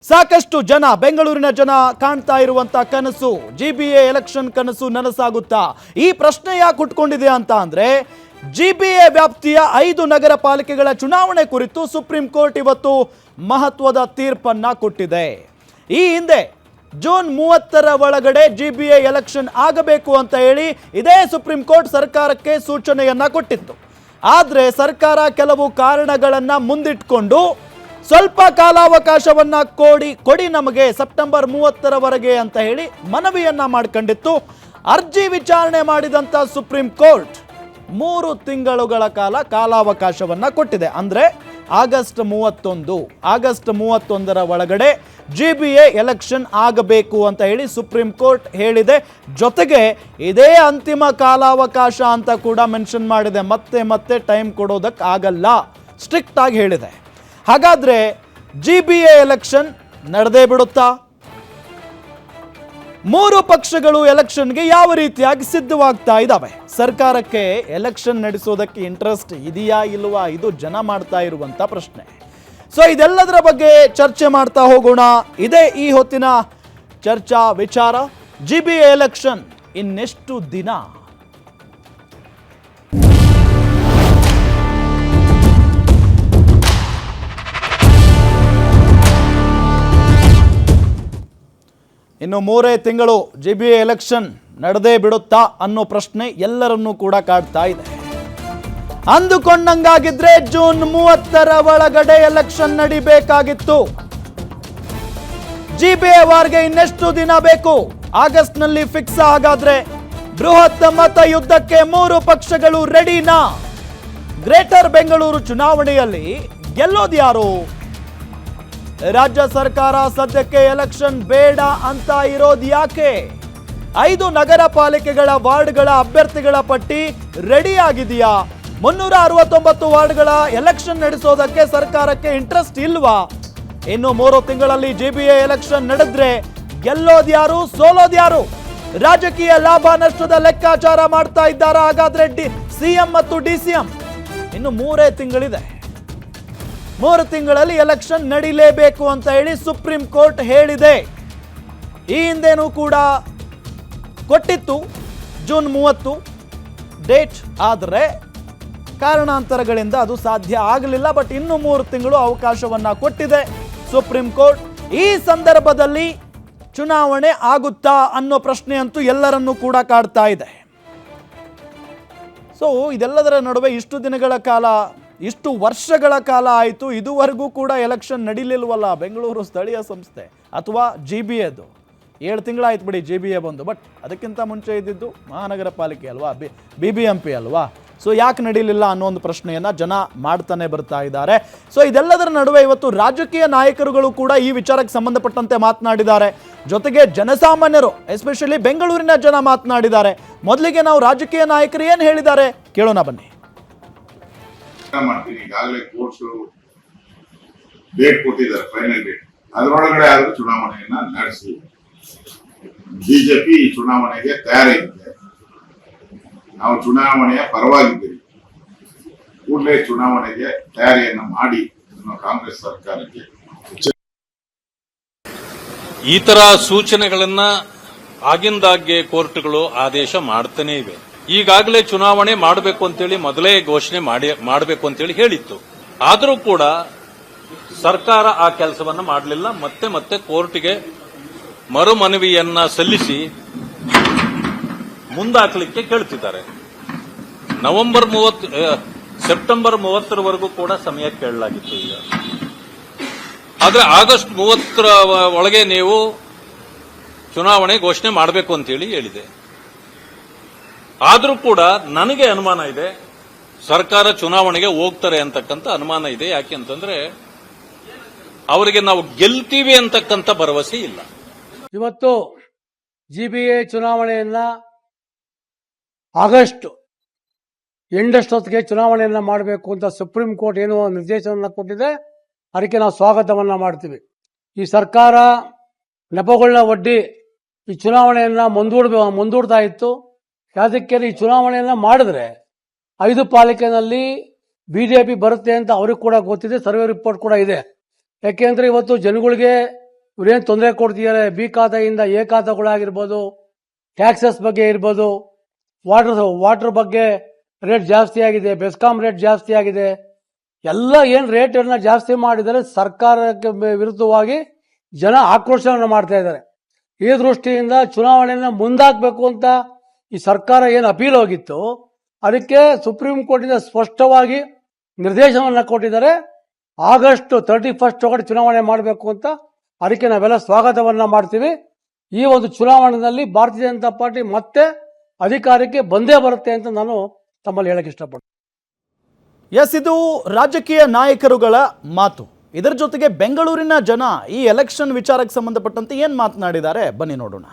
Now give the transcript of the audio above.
ಸಾಕಷ್ಟು ಜನ ಬೆಂಗಳೂರಿನ ಜನ ಕಾಣ್ತಾ ಇರುವಂತ ಕನಸು ಜಿಬಿಎ ಎಲೆಕ್ಷನ್ ಕನಸು ನನಸಾಗುತ್ತಾ ಈ ಪ್ರಶ್ನೆ ಯಾಕೆ ಹುಟ್ಕೊಂಡಿದೆ ಅಂತ ಅಂದ್ರೆ ಜಿಬಿಎ ವ್ಯಾಪ್ತಿಯ 5 ನಗರ ಪಾಲಿಕೆಗಳ ಚುನಾವಣೆ ಕುರಿತು ಸುಪ್ರೀಂ ಕೋರ್ಟ್ ಇವತ್ತು ಮಹತ್ವದ ತೀರ್ಪನ್ನ ಕೊಟ್ಟಿದೆ। ಈ ಹಿಂದೆ ಜೂನ್ 30ರ ಒಳಗಡೆ ಜಿಬಿಎ ಎಲೆಕ್ಷನ್ ಆಗಬೇಕು ಅಂತ ಹೇಳಿ ಇದೇ ಸುಪ್ರೀಂ ಕೋರ್ಟ್ ಸರ್ಕಾರಕ್ಕೆ ಸೂಚನೆಯನ್ನ ಕೊಟ್ಟಿತ್ತು। ಆದರೆ ಸರ್ಕಾರ ಕೆಲವು ಕಾರಣಗಳನ್ನ ಮುಂದಿಟ್ಟುಕೊಂಡು ಸ್ವಲ್ಪ ಕಾಲಾವಕಾಶವನ್ನ ಕೊಡಿ ನಮಗೆ ಸೆಪ್ಟೆಂಬರ್ 30ರವರೆಗೆ ಅಂತ ಹೇಳಿ ಮನವಿಯನ್ನ ಮಾಡಿಕೊಂಡಿತ್ತು। ಅರ್ಜಿ ವಿಚಾರಣೆ ಮಾಡಿದಂತ ಸುಪ್ರೀಂ ಕೋರ್ಟ್ 3 ತಿಂಗಳುಗಳ ಕಾಲಾವಕಾಶವನ್ನ ಕೊಟ್ಟಿದೆ। ಅಂದ್ರೆ ಆಗಸ್ಟ್ 31ರ ಒಳಗಡೆ ಜಿಬಿಎ ಎಲೆಕ್ಷನ್ ಆಗಬೇಕು ಅಂತ ಹೇಳಿ ಸುಪ್ರೀಂ ಕೋರ್ಟ್ ಹೇಳಿದೆ। ಜೊತೆಗೆ ಇದೇ ಅಂತಿಮ ಕಾಲಾವಕಾಶ ಅಂತ ಕೂಡ ಮೆನ್ಷನ್ ಮಾಡಿದೆ, ಮತ್ತೆ ಟೈಮ್ ಕೊಡೋದಕ್ಕೆ ಆಗಲ್ಲ, ಸ್ಟ್ರಿಕ್ಟ್ ಆಗಿ ಹೇಳಿದೆ। ಹಾಗಾದ್ರೆ ಜಿಬಿಎ ಎಲೆಕ್ಷನ್ ನಡೆದೇ ಬಿಡುತ್ತಾ? 3 ಪಕ್ಷಗಳು ಎಲೆಕ್ಷನ್ಗೆ ಯಾವ ರೀತಿಯಾಗಿ ಸಿದ್ಧವಾಗ್ತಾ ಇದ್ದಾವೆ? ಸರ್ಕಾರಕ್ಕೆ ಎಲೆಕ್ಷನ್ ನಡೆಸೋದಕ್ಕೆ ಇಂಟ್ರೆಸ್ಟ್ ಇದೆಯಾ ಇಲ್ವಾ, ಇದು ಜನ ಮಾಡ್ತಾ ಇರುವಂತ ಪ್ರಶ್ನೆ। ಸೊ ಇದೆಲ್ಲದರ ಬಗ್ಗೆ ಚರ್ಚೆ ಮಾಡ್ತಾ ಹೋಗೋಣ। ಇದೇ ಈ ಹೊತ್ತಿನ ಚರ್ಚಾ ವಿಚಾರ। ಜಿಬಿಎ ಎಲೆಕ್ಷನ್ ಇನ್ನೆಷ್ಟು ದಿನ? ಇನ್ನು 3 ತಿಂಗಳು ಜಿಬಿಎ ಎಲೆಕ್ಷನ್ ನಡೆದೇ ಬಿಡುತ್ತಾ ಅನ್ನೋ ಪ್ರಶ್ನೆ ಎಲ್ಲರನ್ನೂ ಕೂಡ ಕಾಡ್ತಾ ಇದೆ। ಅಂದುಕೊಂಡಂಗಾಗಿದ್ರೆ ಜೂನ್ 30ರ ಒಳಗಡೆ ಎಲೆಕ್ಷನ್ ನಡಿಬೇಕಾಗಿತ್ತು। ಜಿಬಿಎ ವಾರ್ಗೆ ಇನ್ನೆಷ್ಟು ದಿನ ಬೇಕು? ಆಗಸ್ಟ್ ನಲ್ಲಿ ಫಿಕ್ಸ್ ಹಾಗಾದ್ರೆ ಬೃಹತ್ ಮತ ಯುದ್ಧಕ್ಕೆ 3 ಪಕ್ಷಗಳು ರೆಡಿನಾ? ಗ್ರೇಟರ್ ಬೆಂಗಳೂರು ಚುನಾವಣೆಯಲ್ಲಿ ಗೆಲ್ಲೋದು ಯಾರು? ರಾಜ್ಯ ಸರ್ಕಾರ ಸದ್ಯಕ್ಕೆ ಎಲೆಕ್ಷನ್ ಬೇಡ ಅಂತ ಇರೋದು ಯಾಕೆ? 5 ನಗರ ಪಾಲಿಕೆಗಳ ವಾರ್ಡ್ಗಳ ಅಭ್ಯರ್ಥಿಗಳ ಪಟ್ಟಿ ರೆಡಿ ಆಗಿದೆಯಾ? 369 ವಾರ್ಡ್ಗಳ ಎಲೆಕ್ಷನ್ ನಡೆಸೋದಕ್ಕೆ ಸರ್ಕಾರಕ್ಕೆ ಇಂಟ್ರೆಸ್ಟ್ ಇಲ್ವಾ? ಇನ್ನು 3 ತಿಂಗಳಲ್ಲಿ ಜಿಬಿಎ ಎಲೆಕ್ಷನ್ ನಡೆದ್ರೆ ಗೆಲ್ಲೋದ್ಯಾರು, ಸೋಲೋದ್ಯಾರು? ರಾಜಕೀಯ ಲಾಭ ನಷ್ಟದ ಲೆಕ್ಕಾಚಾರ ಮಾಡ್ತಾ ಇದ್ದಾರಾ ಹಾಗಾದ್ರೆ ಸಿಎಂ ಮತ್ತು ಡಿಸಿಎಂ? ಇನ್ನು 3 ತಿಂಗಳಿದೆ। 3 ತಿಂಗಳಲ್ಲಿ ಎಲೆಕ್ಷನ್ ನಡೀಲೇಬೇಕು ಅಂತ ಹೇಳಿ ಸುಪ್ರೀಂ ಕೋರ್ಟ್ ಹೇಳಿದೆ। ಈ ಹಿಂದೆನೂ ಕೂಡ ಕೊಟ್ಟಿತ್ತು ಜೂನ್ 30 ಡೇಟ್, ಆದರೆ ಕಾರಣಾಂತರಗಳಿಂದ ಅದು ಸಾಧ್ಯ ಆಗಲಿಲ್ಲ। ಬಟ್ ಇನ್ನು 3 ತಿಂಗಳು ಅವಕಾಶವನ್ನ ಕೊಟ್ಟಿದೆ ಸುಪ್ರೀಂ ಕೋರ್ಟ್। ಈ ಸಂದರ್ಭದಲ್ಲಿ ಚುನಾವಣೆ ಆಗುತ್ತಾ ಅನ್ನೋ ಪ್ರಶ್ನೆ ಅಂತೂ ಎಲ್ಲರನ್ನೂ ಕೂಡ ಕಾಡ್ತಾ ಇದೆ। ಸೊ ಇದೆಲ್ಲದರ ನಡುವೆ ಇಷ್ಟು ದಿನಗಳ ಕಾಲ, ಇಷ್ಟು ವರ್ಷಗಳ ಕಾಲ ಆಯಿತು, ಇದುವರೆಗೂ ಕೂಡ ಎಲೆಕ್ಷನ್ ನಡೀಲಿಲ್ವಲ್ಲ ಬೆಂಗಳೂರು ಸ್ಥಳೀಯ ಸಂಸ್ಥೆ ಅಥವಾ ಜಿಬಿಎದು? 7 ತಿಂಗಳಾಯ್ತು ಬಿಡಿ ಜಿಬಿಎ ಬಂದು, ಬಟ್ ಅದಕ್ಕಿಂತ ಮುಂಚೆ ಇದ್ದಿದ್ದು ಮಹಾನಗರ ಪಾಲಿಕೆ ಅಲ್ವಾ, ಬಿಬಿಎಂಪಿ ಅಲ್ವಾ? ಸೊ ಯಾಕೆ ನಡೀಲಿಲ್ಲ ಅನ್ನೋ ಒಂದು ಪ್ರಶ್ನೆಯನ್ನ ಜನ ಮಾಡ್ತಾನೆ ಬರ್ತಾ ಇದ್ದಾರೆ। ಸೊ ಇದೆಲ್ಲದರ ನಡುವೆ ಇವತ್ತು ರಾಜಕೀಯ ನಾಯಕರುಗಳು ಕೂಡ ಈ ವಿಚಾರಕ್ಕೆ ಸಂಬಂಧಪಟ್ಟಂತೆ ಮಾತನಾಡಿದ್ದಾರೆ। ಜೊತೆಗೆ ಜನಸಾಮಾನ್ಯರು, ಎಸ್ಪೆಷಲಿ ಬೆಂಗಳೂರಿನ ಜನ ಮಾತನಾಡಿದ್ದಾರೆ। ಮೊದಲಿಗೆ ನಾವು ರಾಜಕೀಯ ನಾಯಕರು ಏನು ಹೇಳಿದ್ದಾರೆ ಕೇಳೋಣ ಬನ್ನಿ। ಮಾಡ್ತೀನಿ, ಈಗಾಗಲೇ ಕೋರ್ಟ್ಸ್ ಡೇಟ್ ಕೊಟ್ಟಿದ್ದಾರೆ, ಫೈನಲ್ ಡೇಟ್, ಅದರೊಳಗಡೆ ಆದ್ರೂ ಚುನಾವಣೆಯನ್ನ ನಡೆಸಿ ಬಿಜೆಪಿ ಚುನಾವಣೆಗೆ ತಯಾರಾಗಿದೆ। ನಾವು ಚುನಾವಣೆಯ ಪರವಾಗಿದ್ದೀವಿ, ಕೂಡಲೇ ಚುನಾವಣೆಗೆ ತಯಾರಿಯನ್ನ ಮಾಡಿ ಅನ್ನೋ ಕಾಂಗ್ರೆಸ್ ಸರ್ಕಾರಕ್ಕೆ ಈ ತರ ಸೂಚನೆಗಳನ್ನ ಆಗಿಂದಾಗ್ಗೆ ಕೋರ್ಟ್ಗಳು ಆದೇಶ ಮಾಡ್ತಾನೆ ಇವೆ। ಈಗಾಗಲೇ ಚುನಾವಣೆ ಮಾಡಬೇಕು ಅಂತೇಳಿ ಮೊದಲೇ ಘೋಷಣೆ ಮಾಡಬೇಕು ಅಂತೇಳಿ ಹೇಳಿತ್ತು, ಆದರೂ ಕೂಡ ಸರ್ಕಾರ ಆ ಕೆಲಸವನ್ನ ಮಾಡಲಿಲ್ಲ। ಮತ್ತೆ ಕೋರ್ಟ್ಗೆ ಮರುಮನವಿಯನ್ನ ಸಲ್ಲಿಸಿ ಮುಂದಾಕಲಿಕ್ಕೆ ಕೇಳ್ತಿದ್ದಾರೆ। ಸೆಪ್ಟೆಂಬರ್ 30ರವರೆಗೂ ಕೂಡ ಸಮಯ ಕೇಳಲಾಗಿತ್ತು ಈಗ, ಆದ್ರೆ ಆಗಸ್ಟ್ 30ರ ಒಳಗೆ ನೀವು ಚುನಾವಣೆ ಘೋಷಣೆ ಮಾಡಬೇಕು ಅಂತೇಳಿ ಹೇಳಿದೆ। ಆದ್ರೂ ಕೂಡ ನನಗೆ ಅನುಮಾನ ಇದೆ, ಸರ್ಕಾರ ಚುನಾವಣೆಗೆ ಹೋಗ್ತಾರೆ ಅಂತಕ್ಕಂಥ ಅನುಮಾನ ಇದೆ। ಯಾಕೆ ಅಂತಂದ್ರೆ ಅವರಿಗೆ ನಾವು ಗೆಲ್ತೀವಿ ಅಂತಕ್ಕಂಥ ಭರವಸೆ ಇಲ್ಲ। ಇವತ್ತು ಜಿಬಿಎ ಚುನಾವಣೆಯನ್ನ ಆಗಸ್ಟ್ ಎಂಡಷ್ಟೊತ್ತಿಗೆ ಚುನಾವಣೆಯನ್ನ ಮಾಡಬೇಕು ಅಂತ ಸುಪ್ರೀಂ ಕೋರ್ಟ್ ಏನು ನಿರ್ದೇಶನ ಕೊಟ್ಟಿದೆ, ಅದಕ್ಕೆ ನಾವು ಸ್ವಾಗತವನ್ನ ಮಾಡ್ತೀವಿ। ಈ ಸರ್ಕಾರ ನೆಪಗಳನ್ನ ಒಡ್ಡಿ ಈ ಚುನಾವಣೆಯನ್ನ ಮುಂದೂಡ್ತಾ ಇತ್ತು। ಯಾದಕ್ಕೆ ಈ ಚುನಾವಣೆಯನ್ನ ಮಾಡಿದ್ರೆ 5 ಪಾಲಿಕೆನಲ್ಲಿ ಬಿಜೆಪಿ ಬರುತ್ತೆ ಅಂತ ಅವ್ರಿಗೆ ಕೂಡ ಗೊತ್ತಿದೆ, ಸರ್ವೆ ರಿಪೋರ್ಟ್ ಕೂಡ ಇದೆ। ಯಾಕೆಂದ್ರೆ ಇವತ್ತು ಜನಗಳಿಗೆ ಇವರೇನು ತೊಂದರೆ ಕೊಡ್ತಿದ್ದಾರೆ, ಬಿ ಖಾತೆಯಿಂದ ಎ ಖಾತೆಗಳಾಗಿರ್ಬೋದು, ಟ್ಯಾಕ್ಸಸ್ ಬಗ್ಗೆ ಇರ್ಬೋದು, ವಾಟರ್ ಬಗ್ಗೆ ರೇಟ್ ಜಾಸ್ತಿ ಆಗಿದೆ, ಬೆಸ್ಕಾಂ ರೇಟ್ ಜಾಸ್ತಿ ಆಗಿದೆ, ಎಲ್ಲ ಏನು ರೇಟನ್ನು ಜಾಸ್ತಿ ಮಾಡಿದರೆ ಸರ್ಕಾರಕ್ಕೆ ವಿರುದ್ಧವಾಗಿ ಜನ ಆಕ್ರೋಶವನ್ನು ಮಾಡ್ತಾ ಇದ್ದಾರೆ. ಈ ದೃಷ್ಟಿಯಿಂದ ಚುನಾವಣೆಯನ್ನು ಮುಂದಾಕಬೇಕು ಅಂತ ಈ ಸರ್ಕಾರ ಏನು ಅಪೀಲ್ ಹೋಗಿತ್ತು, ಅದಕ್ಕೆ ಸುಪ್ರೀಂ ಕೋರ್ಟಿಂದ ಸ್ಪಷ್ಟವಾಗಿ ನಿರ್ದೇಶನವನ್ನು ಕೊಟ್ಟಿದ್ದಾರೆ. ಆಗಸ್ಟ್ 31 ಒಳಗಡೆ ಚುನಾವಣೆ ಮಾಡಬೇಕು ಅಂತ. ಅದಕ್ಕೆ ನಾವೆಲ್ಲ ಸ್ವಾಗತವನ್ನ ಮಾಡ್ತೀವಿ. ಈ ಒಂದು ಚುನಾವಣೆಯಲ್ಲಿ ಭಾರತೀಯ ಜನತಾ ಪಾರ್ಟಿ ಮತ್ತೆ ಅಧಿಕಾರಕ್ಕೆ ಬಂದೇ ಬರುತ್ತೆ ಅಂತ ನಾನು ತಮ್ಮಲ್ಲಿ ಹೇಳಕ್ಕೆ ಇಷ್ಟಪಡ್ತೀನಿ. ಎಸ್, ಇದು ರಾಜಕೀಯ ನಾಯಕರುಗಳ ಮಾತು. ಇದರ ಜೊತೆಗೆ ಬೆಂಗಳೂರಿನ ಜನ ಈ ಎಲೆಕ್ಷನ್ ವಿಚಾರಕ್ಕೆ ಸಂಬಂಧಪಟ್ಟಂತೆ ಏನ್ ಮಾತನಾಡಿದ್ದಾರೆ ಬನ್ನಿ ನೋಡೋಣ.